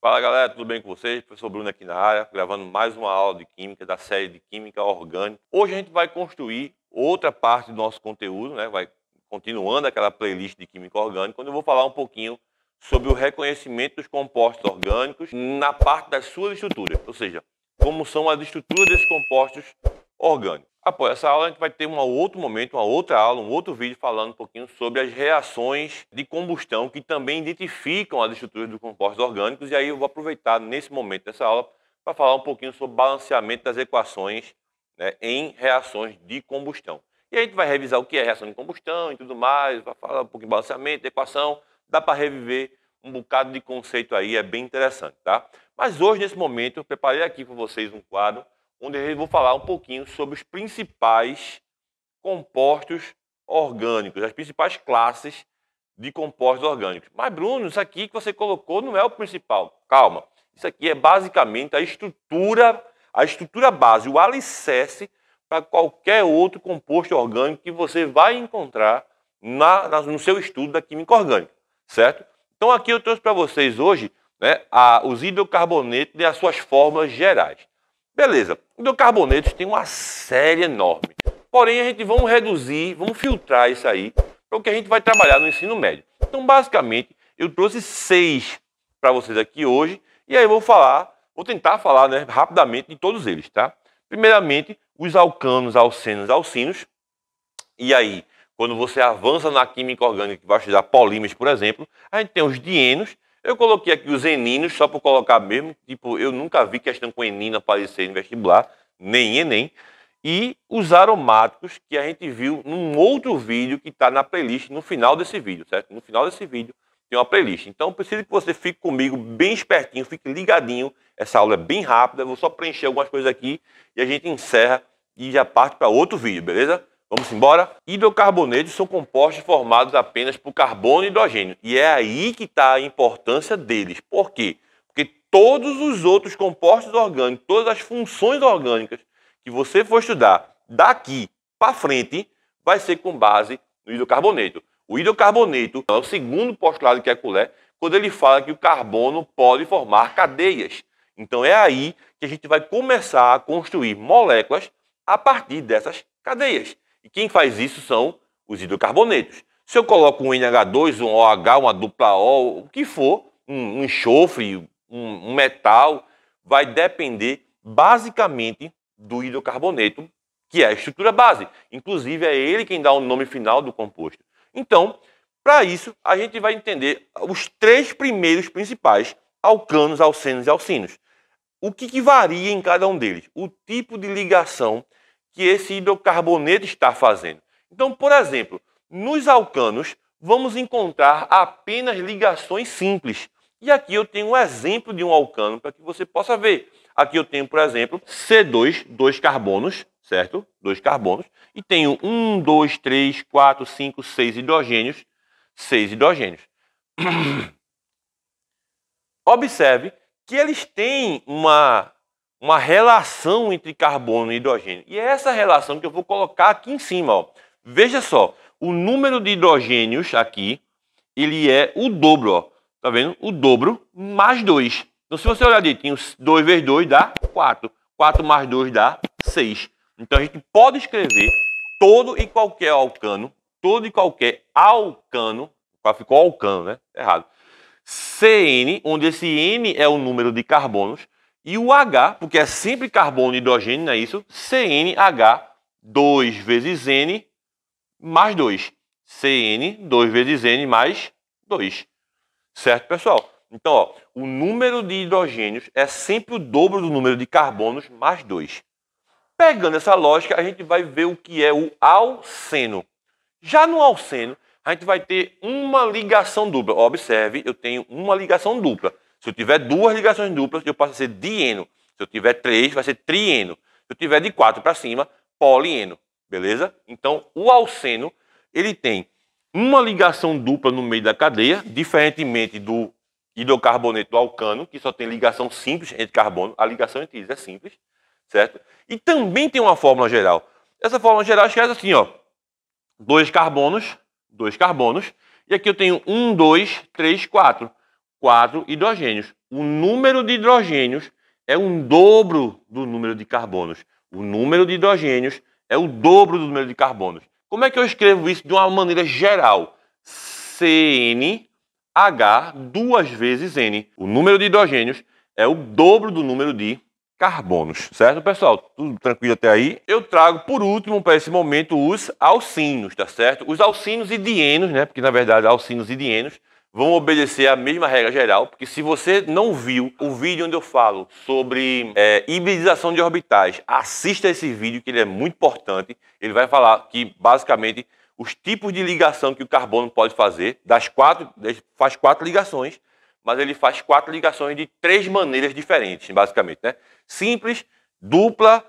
Fala galera, tudo bem com vocês? Professor Bruno aqui na área, gravando mais uma aula de Química, da série de Química Orgânica. Hoje a gente vai construir outra parte do nosso conteúdo, né? Vai continuando aquela playlist de Química Orgânica, onde eu vou falar um pouquinho sobre o reconhecimento dos compostos orgânicos na parte das suas estruturas, ou seja, como são as estruturas desses compostos orgânicos. Após essa aula, a gente vai ter um outro momento, uma outra aula, um outro vídeo falando um pouquinho sobre as reações de combustão que também identificam as estruturas dos compostos orgânicos. E aí eu vou aproveitar nesse momento dessa aula para falar um pouquinho sobre balanceamento das equações, né, em reações de combustão. E aí a gente vai revisar o que é reação de combustão e tudo mais, vai falar um pouquinho de balanceamento, de equação, dá para reviver um bocado de conceito aí, é bem interessante, tá? Mas hoje, nesse momento, eu preparei aqui para vocês um quadro onde eu vou falar um pouquinho sobre os principais compostos orgânicos, as principais classes de compostos orgânicos. Mas, Bruno, isso aqui que você colocou não é o principal. Calma, isso aqui é basicamente a estrutura base, o alicerce para qualquer outro composto orgânico que você vai encontrar no seu estudo da química orgânica, certo? Então, aqui eu trouxe para vocês hoje, né, os hidrocarbonetos e as suas fórmulas gerais. Beleza, hidrocarbonetos tem uma série enorme, porém a gente vamos reduzir, vamos filtrar isso aí para o que a gente vai trabalhar no ensino médio. Então, basicamente, eu trouxe 6 para vocês aqui hoje, e aí eu vou tentar falar, né, rapidamente de todos eles, tá? Primeiramente, os alcanos, alcenos, alcinos, e aí, quando você avança na química orgânica, que vai estudar polímeros, por exemplo, a gente tem os dienos. Eu coloquei aqui os eninos, só para colocar mesmo, tipo, eu nunca vi questão com enino aparecer em vestibular, nem Enem. E os aromáticos, que a gente viu num outro vídeo que está na playlist no final desse vídeo, certo? No final desse vídeo tem uma playlist. Então, preciso que você fique comigo bem espertinho, fique ligadinho. Essa aula é bem rápida, eu vou só preencher algumas coisas aqui e a gente encerra e já parte para outro vídeo, beleza? Vamos embora? Hidrocarbonetos são compostos formados apenas por carbono e hidrogênio. E é aí que está a importância deles. Por quê? Porque todos os outros compostos orgânicos, todas as funções orgânicas que você for estudar daqui para frente, vai ser com base no hidrocarboneto. O hidrocarboneto é o segundo postulado que é Kekulé, quando ele fala que o carbono pode formar cadeias. Então é aí que a gente vai começar a construir moléculas a partir dessas cadeias. E quem faz isso são os hidrocarbonetos. Se eu coloco um NH2, um OH, uma dupla O, o que for, um enxofre, um metal, vai depender basicamente do hidrocarboneto, que é a estrutura base. Inclusive, é ele quem dá o nome final do composto. Então, para isso, a gente vai entender os 3 primeiros principais, alcanos, alcenos e alcinos. O que varia em cada um deles? O tipo de ligação que esse hidrocarboneto está fazendo. Então, por exemplo, nos alcanos, vamos encontrar apenas ligações simples. E aqui eu tenho um exemplo de um alcano para que você possa ver. Aqui eu tenho, por exemplo, C2, 2 carbonos, certo? 2 carbonos. E tenho 1, 2, 3, 4, 5, 6 hidrogênios. 6 hidrogênios. Observe que eles têm uma relação entre carbono e hidrogênio. E é essa relação que eu vou colocar aqui em cima. Ó. Veja só, o número de hidrogênios aqui, ele é o dobro. Ó. Tá vendo? O dobro mais 2. Então, se você olhar direitinho, 2 vezes 2 dá 4. 4 mais 2 dá 6. Então, a gente pode escrever todo e qualquer alcano, ficou alcano, né? Errado. CN, onde esse N é o número de carbonos, e o H, porque é sempre carbono e hidrogênio, não é isso? CNH, 2 vezes N mais 2. CN, 2 vezes N mais 2. Certo, pessoal? Então, ó, o número de hidrogênios é sempre o dobro do número de carbonos mais 2. Pegando essa lógica, a gente vai ver o que é o alceno. Já no alceno, a gente vai ter uma ligação dupla. Observe, eu tenho uma ligação dupla. Se eu tiver 2 ligações duplas, eu passo a ser dieno. Se eu tiver 3, vai ser trieno. Se eu tiver de 4 para cima, polieno. Beleza? Então, o alceno, ele tem uma ligação dupla no meio da cadeia, diferentemente do hidrocarboneto do alcano, que só tem ligação simples entre carbono. A ligação entre eles é simples, certo? E também tem uma fórmula geral. Essa fórmula geral escreve assim, ó. 2 carbonos, e aqui eu tenho 1, 2, 3, 4. 4 hidrogênios. O número de hidrogênios é um dobro do número de carbonos. O número de hidrogênios é o dobro do número de carbonos. Como é que eu escrevo isso de uma maneira geral? CNH duas vezes N. O número de hidrogênios é o dobro do número de carbonos. Certo, pessoal? Tudo tranquilo até aí? Eu trago, por último, para esse momento, os alcinos, tá certo? Os alcinos e dienos, né? Porque, na verdade, alcinos e dienos vão obedecer à mesma regra geral, porque se você não viu o vídeo onde eu falo sobre hibridização de orbitais, assista esse vídeo que ele é muito importante. Ele vai falar que, basicamente, os tipos de ligação que o carbono pode fazer, ele faz 4 ligações, mas ele faz 4 ligações de 3 maneiras diferentes, basicamente, né? Simples, dupla,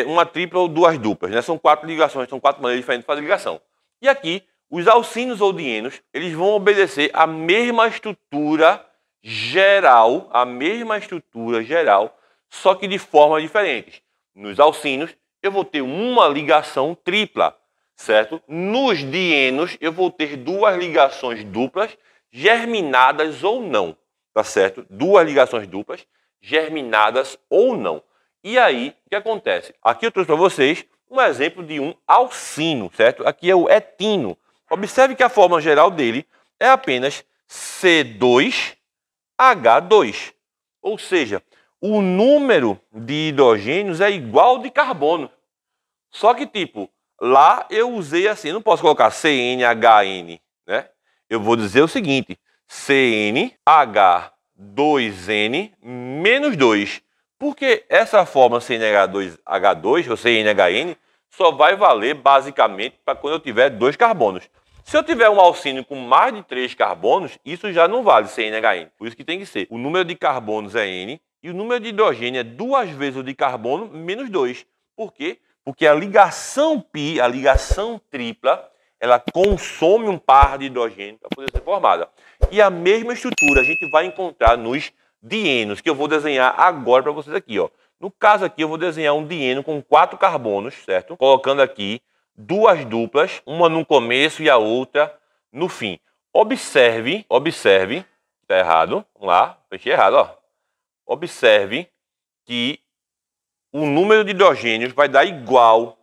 uma tripla ou 2 duplas, né? São 4 ligações, são 4 maneiras diferentes de fazer ligação. E aqui, os alcinos ou dienos, eles vão obedecer à mesma estrutura geral, só que de formas diferentes. Nos alcinos, eu vou ter uma ligação tripla, certo? Nos dienos, eu vou ter 2 ligações duplas, germinadas ou não, tá certo? 2 ligações duplas, germinadas ou não. E aí, o que acontece? Aqui eu trouxe para vocês um exemplo de um alcino, certo? Aqui é o etino. Observe que a forma geral dele é apenas C2H2. Ou seja, o número de hidrogênios é igual ao de carbono. Só que, tipo, lá eu usei assim, não posso colocar CNHN, né? Eu vou dizer o seguinte, CNH2N menos 2. Porque essa forma CNH2H2 ou CNHN só vai valer basicamente para quando eu tiver 2 carbonos. Se eu tiver um alcínio com mais de 3 carbonos, isso já não vale CNHN. Por isso que tem que ser. O número de carbonos é N e o número de hidrogênio é 2 vezes o de carbono menos 2. Por quê? Porque a ligação pi, a ligação tripla, ela consome um par de hidrogênio para poder ser formada. E a mesma estrutura a gente vai encontrar nos dienos, que eu vou desenhar agora para vocês aqui, ó. No caso aqui, eu vou desenhar um dieno com 4 carbonos, certo? Colocando aqui 2 duplas, uma no começo e a outra no fim. Observe, tá errado, vamos lá, fechei errado, ó. Observe que o número de hidrogênios vai dar igual,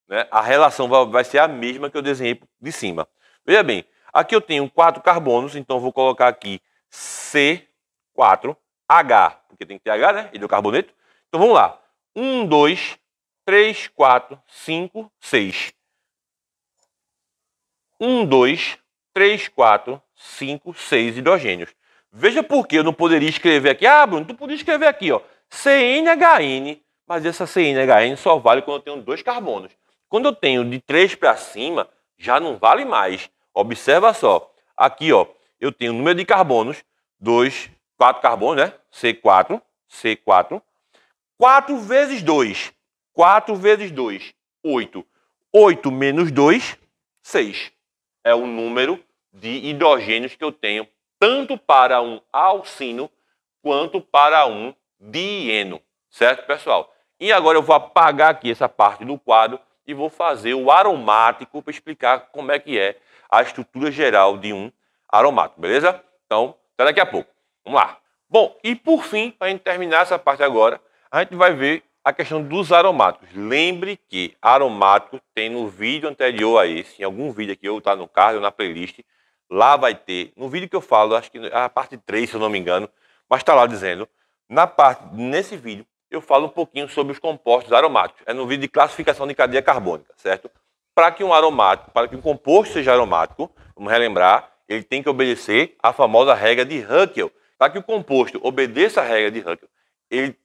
né? A relação vai ser a mesma que eu desenhei de cima. Veja bem, aqui eu tenho 4 carbonos, então eu vou colocar aqui C4H, porque tem que ter H, né? Hidrocarboneto. Então vamos lá. 1, 2, 3, 4, 5, 6. 1, 2, 3, 4, 5, 6 hidrogênios. Veja por que eu não poderia escrever aqui. Ah, Bruno, tu podia escrever aqui, ó, CNHN, mas essa CNHN só vale quando eu tenho 2 carbonos. Quando eu tenho de 3 para cima, já não vale mais. Observa só. Aqui, ó, eu tenho o número de carbonos, 4 carbonos, né? C4. 4 vezes 2. 4 vezes 2, 8. 8 menos 2, 6. É o número de hidrogênios que eu tenho, tanto para um alcino quanto para um dieno. Certo, pessoal? E agora eu vou apagar aqui essa parte do quadro e vou fazer o aromático para explicar como é que é a estrutura geral de um aromático, beleza? Então, até daqui a pouco. Vamos lá. Bom, e por fim, para a gente terminar essa parte agora, a gente vai ver a questão dos aromáticos. Lembre que aromático tem no vídeo anterior a esse, em algum vídeo aqui, ou está no card ou na playlist, lá vai ter, no vídeo que eu falo, acho que é a parte 3, se eu não me engano, mas está lá dizendo, nesse vídeo, eu falo um pouquinho sobre os compostos aromáticos. É no vídeo de classificação de cadeia carbônica, certo? Para que um composto seja aromático, vamos relembrar, ele tem que obedecer à famosa regra de Huckel. Para que o composto obedeça à regra de Huckel,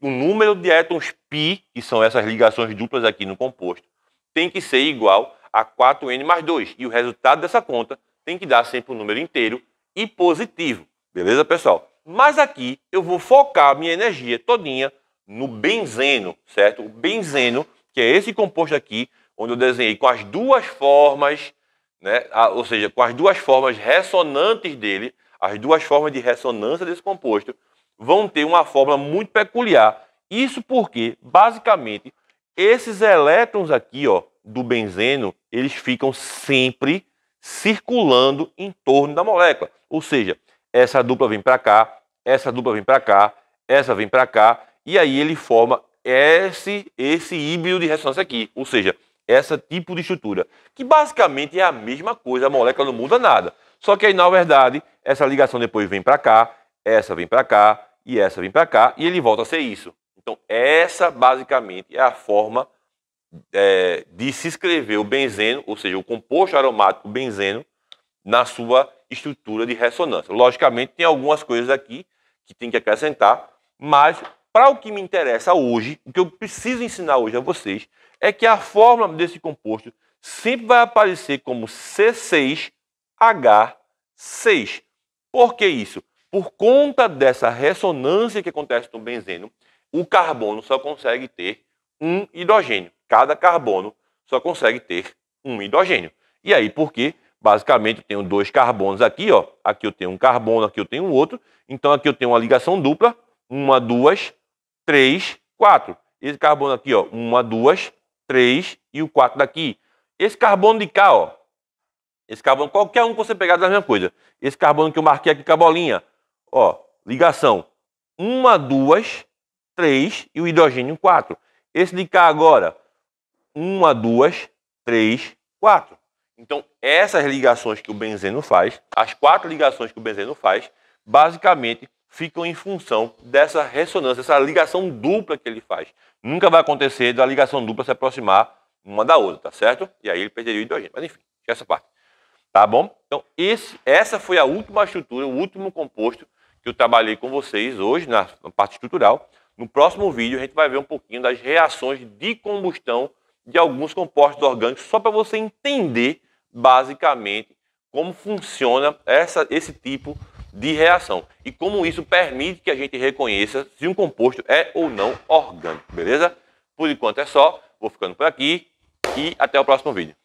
o número de étons π, que são essas ligações duplas aqui no composto, tem que ser igual a 4N mais 2. E o resultado dessa conta tem que dar sempre um número inteiro e positivo. Beleza, pessoal? Mas aqui eu vou focar minha energia todinha no benzeno, certo? O benzeno, que é esse composto aqui, onde eu desenhei com as 2 formas, né? Ou seja, com as 2 formas ressonantes dele, as 2 formas de ressonância desse composto, vão ter uma fórmula muito peculiar. Isso porque, basicamente, esses elétrons aqui, ó, do benzeno, eles ficam sempre circulando em torno da molécula. Ou seja, essa dupla vem para cá, essa dupla vem para cá, essa vem para cá, e aí ele forma esse híbrido de ressonância aqui, ou seja, esse tipo de estrutura, que basicamente é a mesma coisa, a molécula não muda nada. Só que aí, na verdade, essa ligação depois vem para cá, essa vem para cá, e essa vem para cá, e ele volta a ser isso. Então, essa basicamente é a forma de se escrever o benzeno, ou seja, o composto aromático benzeno, na sua estrutura de ressonância. Logicamente, tem algumas coisas aqui que tem que acrescentar, mas para o que me interessa hoje, o que eu preciso ensinar hoje a vocês, é que a fórmula desse composto sempre vai aparecer como C6H6. Por que isso? Por conta dessa ressonância que acontece no benzeno, o carbono só consegue ter um hidrogênio. Cada carbono só consegue ter um hidrogênio. E aí, por quê? Basicamente, eu tenho dois carbonos aqui, ó. Aqui eu tenho um carbono, aqui eu tenho um outro. Então, aqui eu tenho uma ligação dupla. 1, 2, 3, 4. Esse carbono aqui, ó. 1, 2, 3 e o 4 daqui. Esse carbono de cá, ó. Esse carbono, qualquer um que você pegar, é a mesma coisa. Esse carbono que eu marquei aqui com a bolinha, ó. Ligação 1, 2, 3 e o hidrogênio 4. Esse de cá agora, 1, 2, 3, 4. Então, essas ligações que o benzeno faz, as 4 ligações que o benzeno faz, basicamente ficam em função dessa ressonância, essa ligação dupla que ele faz. Nunca vai acontecer da ligação dupla se aproximar uma da outra, tá certo? E aí ele perderia o hidrogênio. Mas enfim, essa parte. Tá bom? Então, essa foi a última estrutura, o último composto que eu trabalhei com vocês hoje na parte estrutural. No próximo vídeo, a gente vai ver um pouquinho das reações de combustão de alguns compostos orgânicos, só para você entender basicamente como funciona esse tipo de reação e como isso permite que a gente reconheça se um composto é ou não orgânico, beleza? Por enquanto é só, vou ficando por aqui e até o próximo vídeo.